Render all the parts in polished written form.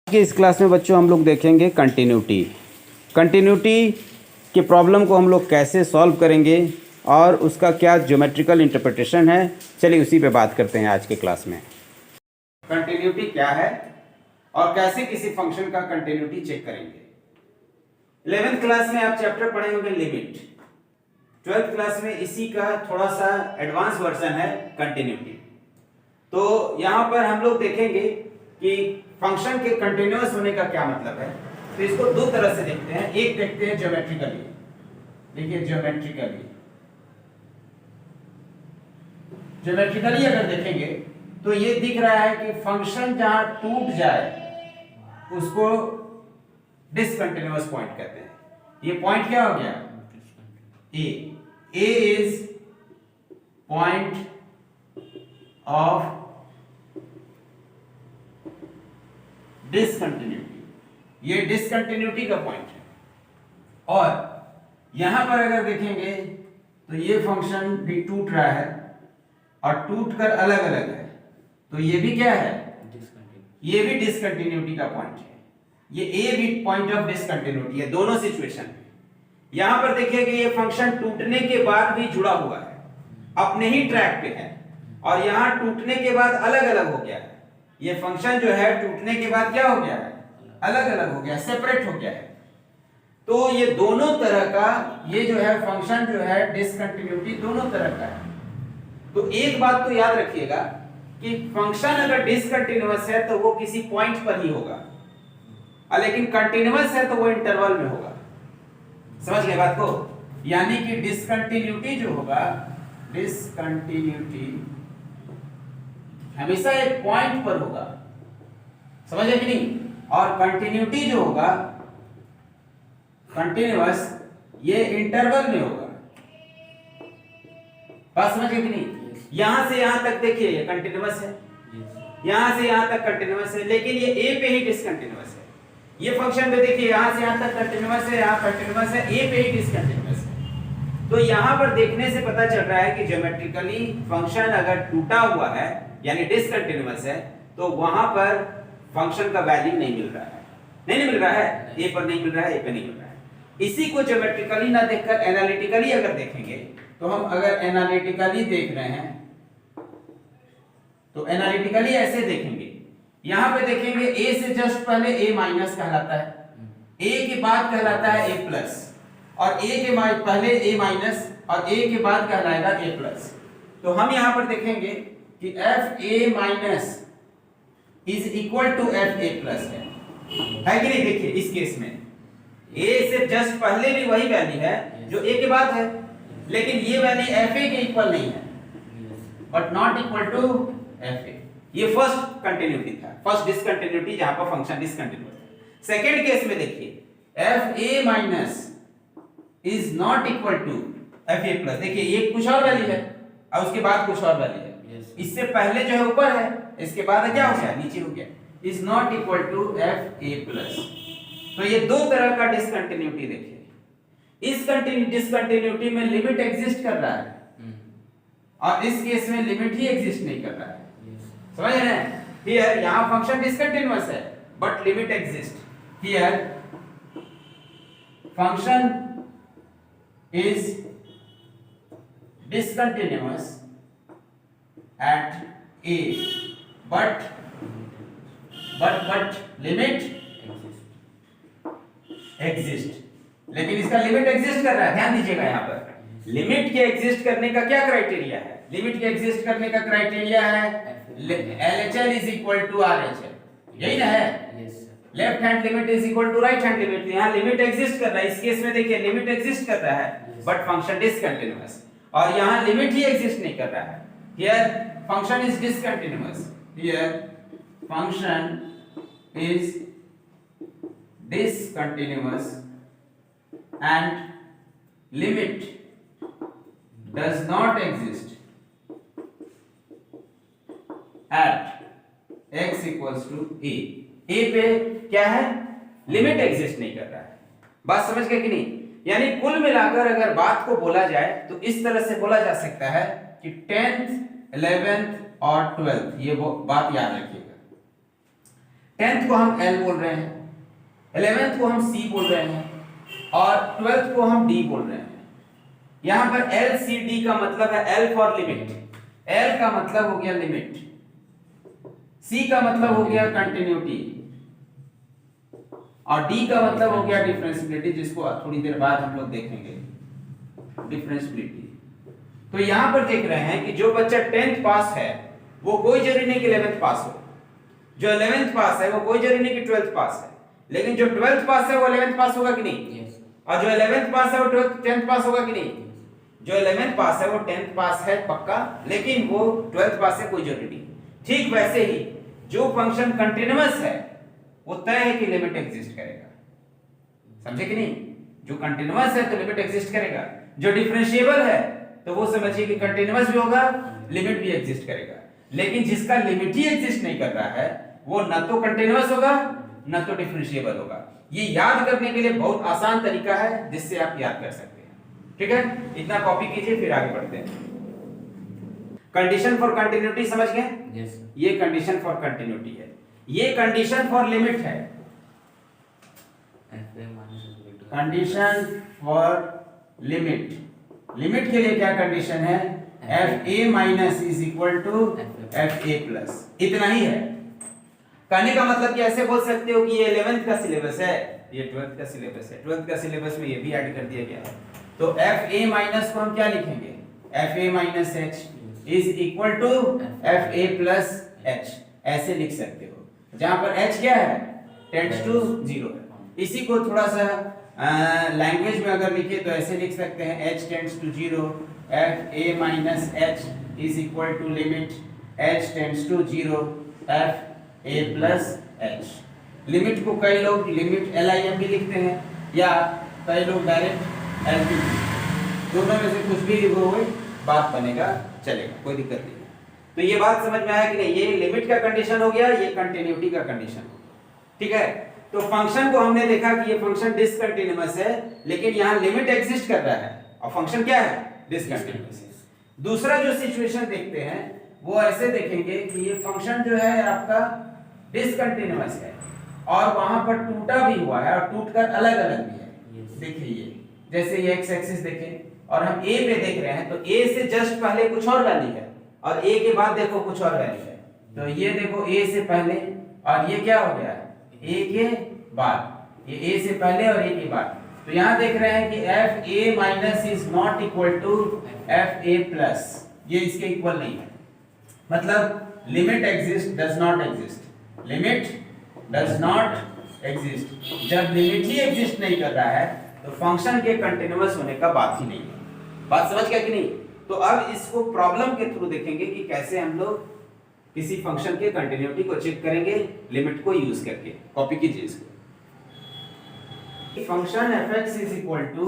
कि इस क्लास में बच्चों हम लोग देखेंगे कंटिन्यूटी के प्रॉब्लम को हम लोग कैसे सॉल्व करेंगे और उसका क्या ज्योमेट्रिकल इंटरप्रिटेशन है। चलिए उसी पे बात करते हैं आज के क्लास में। कंटिन्यूटी क्या है और कैसे किसी फंक्शन का कंटिन्यूटी चेक करेंगे। 11th क्लास में आप चैप्टर पढ़े होंगे लिमिट, 12th क्लास में इसी का थोड़ा सा एडवांस वर्जन है कंटिन्यूटी। तो यहां पर हम लोग देखेंगे कि फंक्शन के कंटिन्यूअस होने का क्या मतलब है। तो इसको दो तरह से देखते हैं। एक देखते हैं ज्योमेट्रिकली। देखिए ज्योमेट्रिकली अगर देखेंगे तो ये दिख रहा है कि फंक्शन जहां टूट जाए उसको डिसकंटिन्यूअस पॉइंट कहते हैं। ये पॉइंट क्या हो गया? ए इज पॉइंट ऑफ डिसकंटिन्यूटी। ये डिसकंटिन्यूटी का पॉइंट है। और यहां पर अगर देखेंगे तो ये फंक्शन भी टूट रहा है और टूट कर अलग अलग है, तो ये भी क्या है? ये भी डिसकंटिन्यूटी का पॉइंट है। ये ए भी पॉइंट ऑफ डिसकंटिन्यूटी है दोनों सिचुएशन में। यहां पर देखिए कि ये फंक्शन टूटने के बाद भी जुड़ा हुआ है, अपने ही ट्रैक पे है, और यहां टूटने के बाद अलग अलग हो गया है। ये फंक्शन जो है टूटने के बाद क्या हो गया है? अलग अलग हो गया, सेपरेट हो गया है। तो ये दोनों तरह का, ये जो है फंक्शन जो है डिसकंटिन्यूटी दोनों तरह का है। तो एक बात तो याद रखिएगा कि फंक्शन अगर डिसकंटिन्यूअस है तो वो किसी पॉइंट पर ही होगा, और लेकिन कंटिन्यूअस है तो वो इंटरवल में होगा। समझ गए बात को? यानी कि डिसकंटिन्यूटी जो होगा, डिसकंटिन्यूटी हमेशा एक पॉइंट पर होगा, समझे कि नहीं? और कंटिन्यूटी जो होगा, कंटिन्यूअस, ये इंटरवल में होगा। बात समझे कि नहीं? यहां से यहां तक देखिए ये कंटिन्यूअस है, यहां से यहां तक कंटिन्यूअस है, लेकिन ये ए पे ही डिसकंटिन्यूअस है। ये फंक्शन में देखिए यहां से यहां तक कंटिन्यूअस है, यहां कंटिन्यूअस है, ए पे ही डिसकंटिन्यूअस है। तो यहां पर देखने से पता चल रहा है कि ज्योमेट्रिकली फंक्शन अगर टूटा हुआ है यानी डिसकंटिन्यूअस है तो वहां पर फंक्शन का वैल्यू नहीं मिल रहा है। नहीं मिल रहा है, ए पर नहीं मिल रहा है, ए पे नहीं मिल रहा है। इसी को ज्योमेट्रिकली ना देखकर एनालिटिकली अगर देखेंगे तो हम अगर एनालिटिकली देख रहे हैं तो एनालिटिकली ऐसे देखेंगे। यहां पे देखेंगे ए से जस्ट पहले ए माइनस कहलाता है, ए के बाद कहलाता है ए प्लस, और ए के पहले ए माइनस और ए के बाद कहलाएगा ए प्लस। तो हम यहां पर देखेंगे कि f a minus is equal to f a plus है कि नहीं? देखिए इस केस में ए से जस्ट पहले भी वही वैल्यू है जो ए के बाद है, लेकिन ये वैल्यू एफ ए के इक्वल नहीं है, but not equal to f a. ये फर्स्ट कंटिन्यूटी था, फर्स्ट डिसकंटिन्यूटी जहां पर फंक्शन डिसकंटिन्यूअस है। सेकंड केस में देखिए f a minus is not equal to f a plus. देखिए ये कुछ और वैल्यू है और उसके बाद कुछ और वैल्यू है। इससे पहले जो है ऊपर है, इसके बाद क्या हो गया? नीचे हो गया। Is not equal to f a plus. तो ये दो तरह का डिसकंटिन्यूटी देखिए। इस डिसकंटिन्यूटी में लिमिट एग्जिस्ट कर रहा है और इस केस में लिमिट ही एग्जिस्ट नहीं कर रहा है। समझ रहे हैं? हियर यहां फंक्शन डिसकंटिन्यूअस है but limit exist. Here function is discontinuous at a but limit exist। लेकिन इसका लिमिट एग्जिस्ट कर रहा है, ध्यान दीजिएगा। यहां पर लिमिट के एग्जिस्ट करने का क्या क्राइटेरिया है? लिमिट के एग्जिस्ट करने का क्राइटेरिया है LHL is equal to RHL, यही ना है? Left hand limit is equal to right hand limit. यहां लिमिट एग्जिस्ट कर रहा है, इस केस में देखिए लिमिट एग्जिस्ट कर रहा है बट फंक्शन डिसकंटिन्यूअस, और यहां लिमिट ही एग्जिस्ट नहीं कर रहा है। Here function is discontinuous, here function is discontinuous and limit does not exist at x equals to a। a पे क्या है? लिमिट एग्जिस्ट नहीं कर रहा है। बात समझ गए कि नहीं? यानी कुल मिलाकर अगर बात को बोला जाए तो इस तरह से बोला जा सकता है कि 10th 11th और 12th, ये वो बात याद रखिएगा। 10th को हम L बोल रहे हैं, 11th को हम C बोल रहे हैं और 12th को हम D बोल रहे हैं। यहां पर LCD का मतलब है L फॉर लिमिट, L का मतलब हो गया लिमिट, C का मतलब हो गया कंटिन्यूटी और D का मतलब हो गया डिफरेंशियबिलिटी, जिसको थोड़ी देर बाद हम लोग देखेंगे डिफरेंशियबिलिटी। तो यहां पर देख रहे हैं कि जो बच्चा 10th पास है वो कोई जरूरी नहीं कि 11th पास हो, जो 11th पास है वो कोई जरूरी नहीं कि 12th पास है, लेकिन जो 12th पास है वो 11th पास होगा कि नहीं? yes. और जो 11th पास है वो 10th पास होगा कि नहीं? yes. जो 11th पास है वो 10th पास है पक्का, लेकिन वो 12th पास है कोई जरूरी नहीं। ठीक वैसे ही जो फंक्शन कंटीन्यूअस है वो तय है कि लिमिट एग्जिस्ट करेगा, समझे कि नहीं? जो कंटीन्यूअस है तो लिमिट एग्जिस्ट करेगा, जो डिफरेंशिएबल है तो वो समझिए कि कंटीन्यूअस भी होगा, लिमिट भी एग्जिस्ट करेगा। लेकिन जिसका लिमिट ही एग्जिस्ट नहीं कर रहा है वो न तो कंटीन्यूअस होगा न तो डिफरेंशिएबल होगा। ये याद करने के लिए बहुत आसान तरीका है जिससे आप याद कर सकते हैं। ठीक है, इतना कॉपी कीजिए फिर आगे बढ़ते हैं। कंडीशन फॉर कंटिन्यूटी समझ गए? yes. ये कंडीशन फॉर कंटिन्यूटी है, ये कंडीशन फॉर लिमिट है। कंडीशन फॉर लिमिट, लिमिट के लिए क्या कंडीशन है? fa minus is equal to fa plus, इतना ही है। कहने का मतलब कि ऐसे बोल सकते हो कि ये 11th का सिलेबस है, ये 12th का सिलेबस है, 12th का सिलेबस में ये भी ऐड कर दिया गया है। तो fa माइनस को हम क्या लिखेंगे? fa minus h is equal to fa plus h, ऐसे लिख सकते हो, जहां पर h क्या है? टेंड्स टू 0 है। इसी को थोड़ा सा लैंग्वेज में अगर लिखे तो ऐसे लिख सकते हैं h tends to 0, fa minus h is equal to limit h tends to 0 f a plus h। Limit को कई लोग लिमिट LIM भी लिखते हैं या कई लोग डायरेक्ट LP भी, दोनों में से कुछ भी लिखोगे बात बनेगा, चलेगा, कोई दिक्कत नहीं। तो ये बात समझ में आया कि नहीं? ये लिमिट का कंडीशन हो गया, ये कंटिन्यूटी का कंडीशन हो गया। ठीक है, तो फंक्शन को हमने देखा कि ये फंक्शन डिसकंटिन्यूअस है, लेकिन यहाँ लिमिट एग्जिस्ट कर रहा है और फंक्शन क्या है? डिसकंटिन्यूअस है। दूसरा जो सिचुएशन देखते हैं वो ऐसे देखेंगे कि ये फंक्शन जो है आपका डिसकंटिन्यूअस है और वहां पर टूटा भी हुआ है और टूटकर अलग अलग भी है। देखिए ये जैसे ये x एक्सिस देखें और हम a पे देख रहे हैं तो a से जस्ट पहले कुछ और वैल्यू है और a के बाद देखो कुछ और वैल्यू है। तो ये देखो a से पहले और ये क्या हो गया? a के बाद, ये a से पहले और a के बाद। तो यहां देख रहे हैं कि fa minus is not equal to fa plus, ये इसके इक्वल नहीं है, मतलब limit exist does not exist, limit does not exist. जब लिमिट ही एग्जिस्ट नहीं कर रहा है तो फंक्शन के कंटीन्यूअस होने का बात ही नहीं है। बात समझ गया कि नहीं? तो अब इसको प्रॉब्लम के थ्रू देखेंगे कि कैसे हम लोग किसी फंक्शन के कंटिन्यूटी को चेक करेंगे लिमिट को यूज करके। कॉपी कीजिए इसको। Function fx is equal to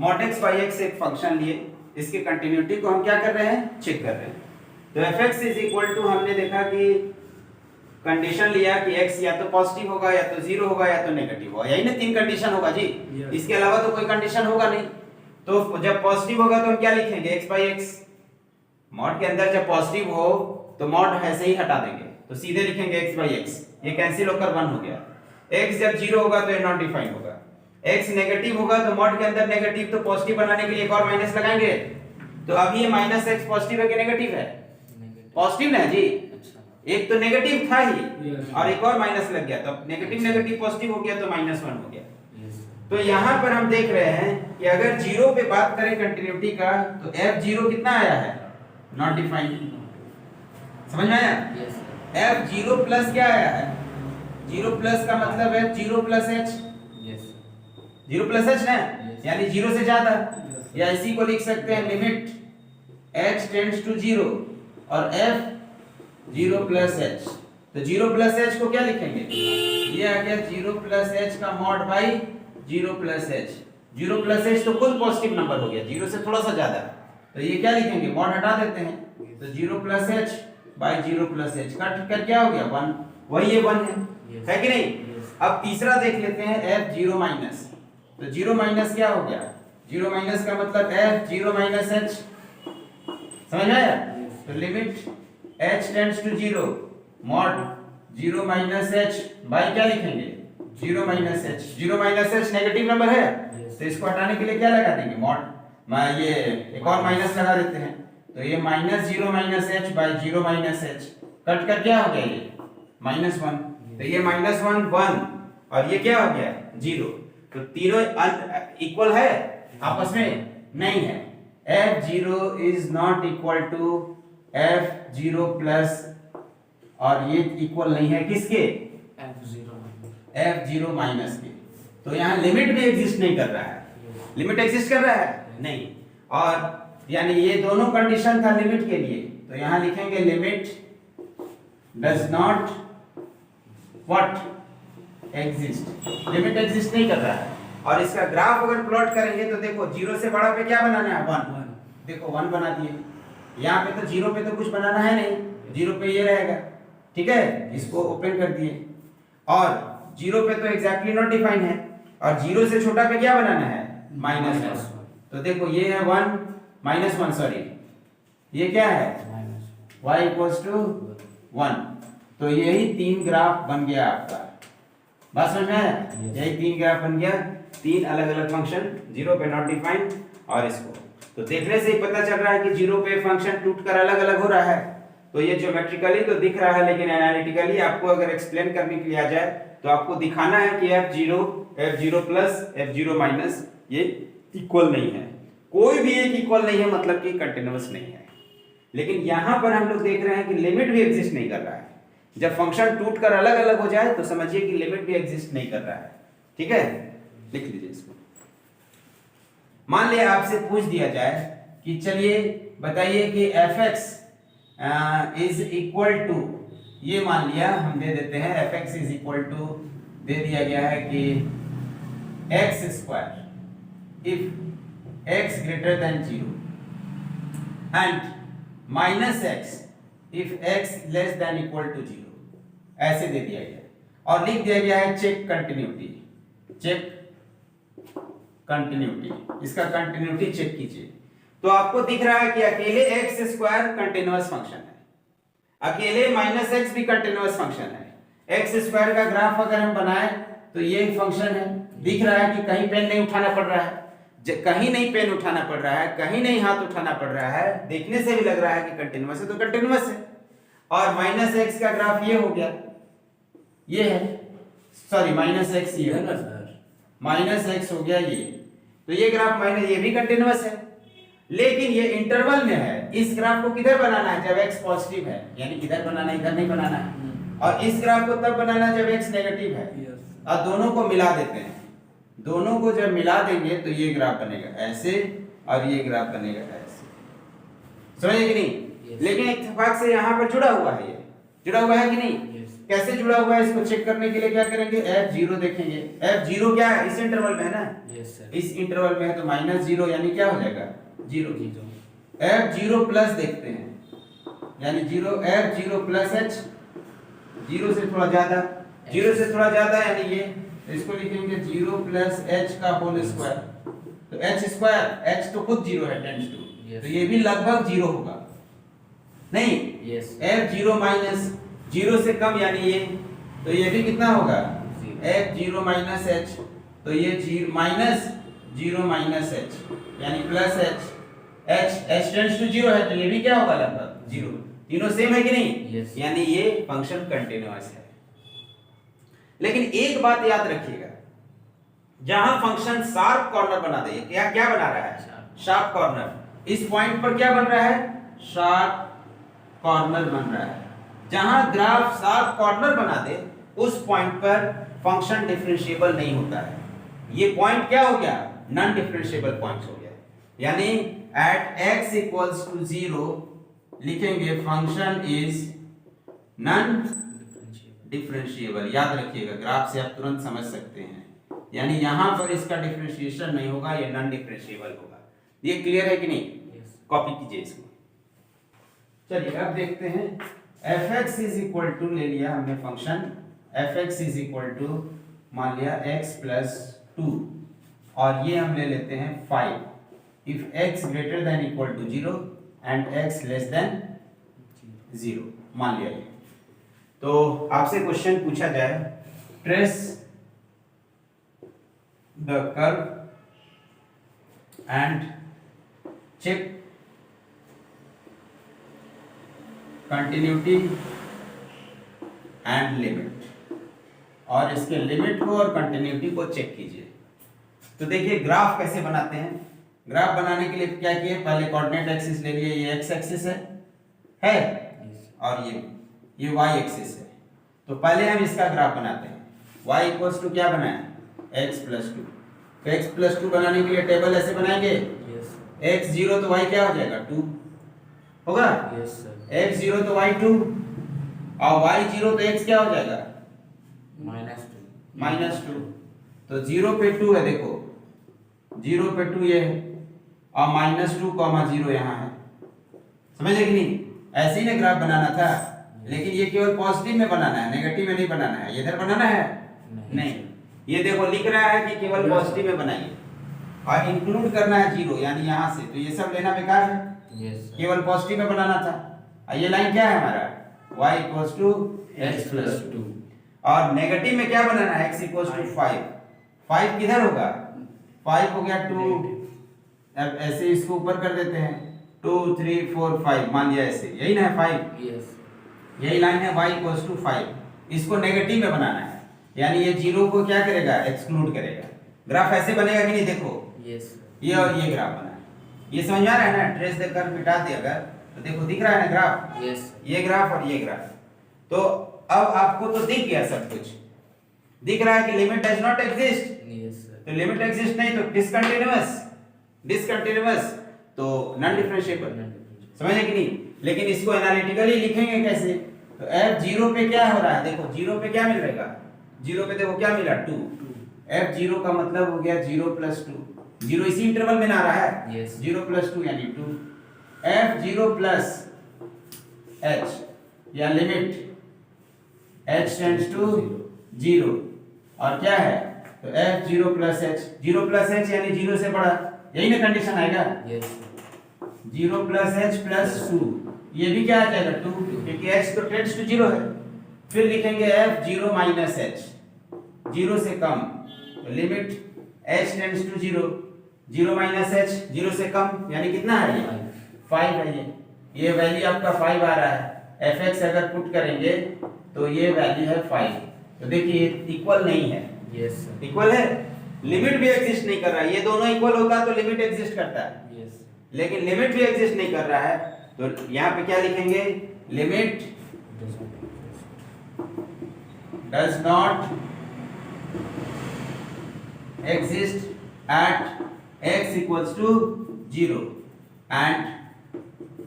mod x by x एक फंक्शन लिए, इसके कंटिन्यूटी को हम क्या कर रहे हैं? चेक कर रहे हैं। तो fx इज इक्वल टू हमने देखा कि कंडीशन लिया कि x या तो पॉजिटिव होगा या तो 0 होगा या तो नेगेटिव होगा, यही ना 3 कंडीशन होगा जी। इसके अलावा तो कोई कंडीशन होगा नहीं। तो जब पॉजिटिव होगा तो हम क्या लिखेंगे? x by x। मॉड के अंदर जब पॉजिटिव हो तो मॉड ऐसे ही हटा देंगे, तो सीधे लिखेंगे x by x, ये कैंसिल होकर 1 हो गया। x जब 0 होगा तो ये नॉट डिफाइंड होगा। x नेगेटिव होगा तो मॉड के अंदर नेगेटिव, तो पॉजिटिव बनाने के लिए एक और माइनस लगाएंगे। तो अब ये माइनस x पॉजिटिव है कि नेगेटिव है? पॉजिटिव ना जी, एक तो नेगेटिव था ही और एक और माइनस लग गया, तो नेगेटिव नेगेटिव पॉजिटिव हो गया तो -1 हो गया। तो यहाँ पर हम देख रहे हैं कि अगर 0 पे बात करें कंटिन्यूटी का तो f0 कितना आया है? Not defined. समझ में आया? f0 प्लस क्या आया है? 0 प्लस का मतलब है 0 प्लस h, 0 प्लस h ना, यानी 0 से ज्यादा, या इसी को लिख सकते हैं लिमिट h टेंड्स टू 0 और f 0 प्लस h। तो 0 प्लस h को क्या लिखेंगे? ये आ गया 0 प्लस h का mod by 0 plus h। 0 plus h तो खुद पॉजिटिव नंबर हो गया, 0 से थोड़ा सा ज्यादा, तो ये क्या लिखेंगे? मॉड हटा देते हैं, तो 0 plus h by 0 plus h cut कर क्या हो गया? 1, वही ये 1 है कि नहीं? अब तीसरा देख लेते हैं f0 माइनस। तो 0 माइनस क्या हो गया? 0 माइनस का मतलब f0 माइनस h। समझ आया? तो limit h tends to 0 mod 0 minus h by क्या लिखेंगे 0 minus h. 0 minus h negative number है तो इसको हटाने के लिए क्या लगा देंगे मॉड, ये एक और माइनस लगा देते हैं तो ये minus 0 minus h by 0 minus H cut कर क्या हो गया ये -1 तो ये -1 1 और ये क्या हो गया 0 तो तीनों इक्वल है आपस में नहीं है। f0 is not equal to f0 plus और ये इक्वल नहीं है किसके f0 माइनस के तो यहाँ लिमिट भी एग्जिस्ट नहीं कर रहा है। लिमिट एग्जिस्ट कर रहा है नहीं और यानी ये दोनों कंडीशन था लिमिट के लिए तो यहाँ लिखेंगे limit does not what exist limit exist नहीं कर रहा है। और इसका ग्राफ अगर प्लॉट करेंगे तो देखो 0 से बड़ा पे क्या बनाना है 1 देखो 1 बना दिए यहाँ पे तो 0 पे तो कुछ बनाना है नहीं 0 पे ये रहेगा ठीक है इसको ओपन कर दिए और 0 पे तो एग्जैक्टली नॉट डिफाइन है और 0 से छोटा पे क्या बनाना है -1 तो देखो ये है 1 -1 सॉरी ये क्या है y इक्वल्स टू 1 तो यही 3 ग्राफ बन गया आपका बात समझ में आया यही 3 ग्राफ बन गया 3 अलग अलग फंक्शन 0 पे नॉट डिफाइंड और इसको तो देखने से ही पता चल रहा है कि 0 पे फंक्शन टूटकर अलग अलग हो रहा है तो ये ज्योमेट्रिकली तो दिख रहा है लेकिन एनालिटिकली आपको अगर एक्सप्लेन करने के लिए आ जाए तो आपको दिखाना है कि f0 प्लस f0 माइनस ये इक्वल नहीं है कोई भी एक इक्वल नहीं है मतलब कि कंटीन्यूअस नहीं है। लेकिन यहां पर हम लोग देख रहे हैं कि लिमिट भी एग्जिस्ट नहीं कर रहा है। जब फंक्शन टूटकर अलग अलग हो जाए तो समझिए कि लिमिट भी एग्जिस्ट नहीं कर रहा है ठीक है लिख लीजिए इसको। मान लिया आपसे पूछ दिया जाए कि चलिए बताइए कि fx इज इक्वल टू ये मान लिया हम दे देते हैं fx इज इक्वल टू दे दिया गया है कि x square if x greater than 0 and minus x if x less than equal to 0 ऐसे दे दिया गया और लिख दिया गया है चेक कंटिन्यूटी इसका कंटिन्यूटी चेक कीजिए तो आपको दिख रहा है कि अकेले x स्क्वायर कंटिन्यूअस फंक्शन है अकेले -x भी कंटिन्यूअस फंक्शन है। x स्क्वायर का ग्राफ अगर हम बनाए तो ये फंक्शन है दिख रहा है कि कहीं पेन नहीं उठाना पड़ रहा है कहीं नहीं पेन उठाना पड़ रहा है कहीं नहीं हाथ उठाना पड़ रहा है देखने से भी लग रहा है कि कंटिन्यूअस है तो कंटिन्यूअस है और -x का ग्राफ ये हो गया ये है सॉरी -x ये है -x हो गया ये तो ये ग्राफ माइनस ये भी कंटिन्यूअस है लेकिन ये इंटरवल में है। इस ग्राफ को किधर बनाना है जब x पॉजिटिव है यानी किधर बनाना है इधर नहीं बनाना है और इस ग्राफ को तब बनाना है जब x नेगेटिव है और दोनों को मिला देते हैं दोनों को जब मिला देंगे तो ये ग्राफ बनेगा ऐसे और ये ग्राफ बनेगा ऐसे समझे कि नहीं लेकिन इत्तेफाक से यहाँ पर जुड़ा हुआ है ये जुड़ा हुआ है कि नहीं कैसे जुड़ा हुआ है इसको चेक करने के लिए क्या करेंगे f0 देखेंगे f0 क्या है इस इंटरवल में है ना इस इंटरवल में है तो -0 यानी क्या हो जाएगा 0 f0 प्लस देखते हैं यानी 0 f0 प्लस h 0 से थोड़ा ज्यादा यानी ये तो इसको लिखेंगे 0 प्लस h का होल स्क्वायर तो h स्क्वायर h तो खुद 0 है टेंड्स टू तो ये भी लगभग 0 होगा नहीं f0 माइनस 0 से कम यानी ये तो ये भी कितना होगा f0 माइनस h तो ये माइनस 0 माइनस h यानी प्लस h टेंड्स टू 0 है तो ये भी क्या होगा लगभग 0 तीनों सेम है कि नहीं यानी ये फंक्शन कंटीन्यूअस है। लेकिन एक बात याद रखिएगा जहां फंक्शन शार्प कॉर्नर बना दे क्या बना रहा है शार्प कॉर्नर इस पॉइंट पर क्या बन रहा है शार्प कॉर्नर बन रहा है जहां ग्राफ शार्प कॉर्नर बना दे उस पॉइंट पर फंक्शन डिफरेंशिएबल नहीं होता है। ये पॉइंट क्या हो गया नॉन डिफरेंशिएबल पॉइंट हो गया यानी एट x इक्वल्स टू 0 लिखेंगे फंक्शन इज नॉन डिफरेंशिएबल। याद रखिएगा ग्राफ से आप तुरंत समझ सकते हैं यानी यहां पर इसका डिफरेंशिएशन नहीं होगा ये नॉन डिफरेंशिएबल होगा। ये क्लियर है कि नहीं कॉपी कीजिए इसको। चलिए अब देखते हैं fx इज इक्वल टू ले लिया हमने function fx is equal to मान लिया x प्लस 2 और ये हम ले लेते हैं 5 if x greater than equal to 0 and x less than 0 मान लिया ये तो आपसे क्वेश्चन पूछा जाए, trace the curve and check continuity and limit, और इसके लिमिट को और कंटिन्यूटी को चेक कीजिए। तो देखिए ग्राफ कैसे बनाते हैं। ग्राफ बनाने के लिए क्या किए, पहले कोऑर्डिनेट एक्सिस ले लिए, ये एक्स एक्सिस है और ये वाई एक्सिस है। तो पहले हम इसका ग्राफ बनाते हैं। y इक्वल्स टू क्या बनाए, x प्लस 2। तो x प्लस 2 बनाने के लिए टेबल ऐसे बनाएंगे, x 0 तो y क्या हो जाएगा 2 होगा, x 0 तो y 2 और y 0 तो x क्या हो जाएगा -2। तो 0 पे 2 है, देखो 0 पे 2 ये है और -2, 0 यहाँ है। समझे कि नहीं? ऐसे ही ना ग्राफ बनाना था, लेकिन ये केवल पॉजिटिव में बनाना है, नेगेटिव में नहीं बनाना है। इधर बनाना है नहीं। ये देखो लिख रहा है कि केवल पॉजिटिव में बनाइए और इंक्लूड करना है 0, यानी यहाँ से। तो ये सब लेना बेकार है, केवल पॉजिटिव में बनाना था। और ये लाइन क्या है हमारा, y equals to x plus 2, और नेगेटिव में क्या बनाना है, x इक्वल्स टू 5। 5 किधर होगा, 5 हो गया 2। अब ऐसे इसको ऊपर कर देते हैं, 2 3 4 5 मान लिया ऐसे, यही ना है 5। यही लाइन है y इक्वल्स टू 5। इसको नेगेटिव में बनाना है, यानी ये 0 को क्या करेगा, एक्सक्लूड करेगा। ग्राफ ऐसे बनेगा कि नहीं, देखो ये और ये ग्राफ बना है। ये समझ में आ रहा है ना, ट्रेस देकर मिटा दिया अगर तो देखो दिख रहा है ना ग्राफ, ये ग्राफ और ये ग्राफ। तो अब आपको तो दिख गया, सब कुछ दिख रहा है कि लिमिट डज नॉट एग्जिस्ट। तो लिमिट एग्जिस्ट नहीं तो डिसकंटीन्यूअस तो नॉन डिफरेंशिएबल। समझे कि नहीं? लेकिन इसको एनालिटिकली लिखेंगे कैसे, तो f 0 पे क्या हो रहा है, देखो 0 पे क्या मिलेगा, 0 पे देखो क्या मिला 2। f 0 का मतलब हो गया 0 प्लस 2, 0 इसी इंटरवल में ना आ रहा है, 0 प्लस 2 यानी 2। f 0 प्लस h या लिमिट h टेंड्स टू 0, और क्या है तो f 0 plus h, 0 plus h यानी 0 से बड़ा, यही ना कंडीशन आएगा। 0 प्लस h प्लस 2, ये भी क्या आ जाएगा 2, क्योंकि h तो टेंड्स टू 0 है। फिर लिखेंगे f 0 माइनस h, 0 से कम, तो limit h tends to 0, 0 minus h 0 से कम, यानी कितना है ये 5 है। ये वैल्यू आपका 5 आ रहा है। fx अगर पुट करेंगे तो ये वैल्यू है 5। तो देखिए इक्वल नहीं है, इक्वल है, लिमिट भी एग्जिस्ट नहीं कर रहा है। ये दोनों इक्वल होता तो लिमिट एग्जिस्ट करता है, लेकिन लिमिट भी एग्जिस्ट नहीं कर रहा है। तो यहाँ पे क्या लिखेंगे, limit does not exist at x equals to 0 and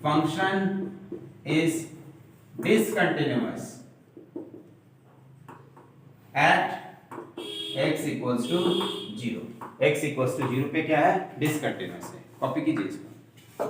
function is discontinuous at x equals to 0। x equals to 0 पे क्या है, डिसकंटिन्यूअस है। कॉपी कीजिए इसको।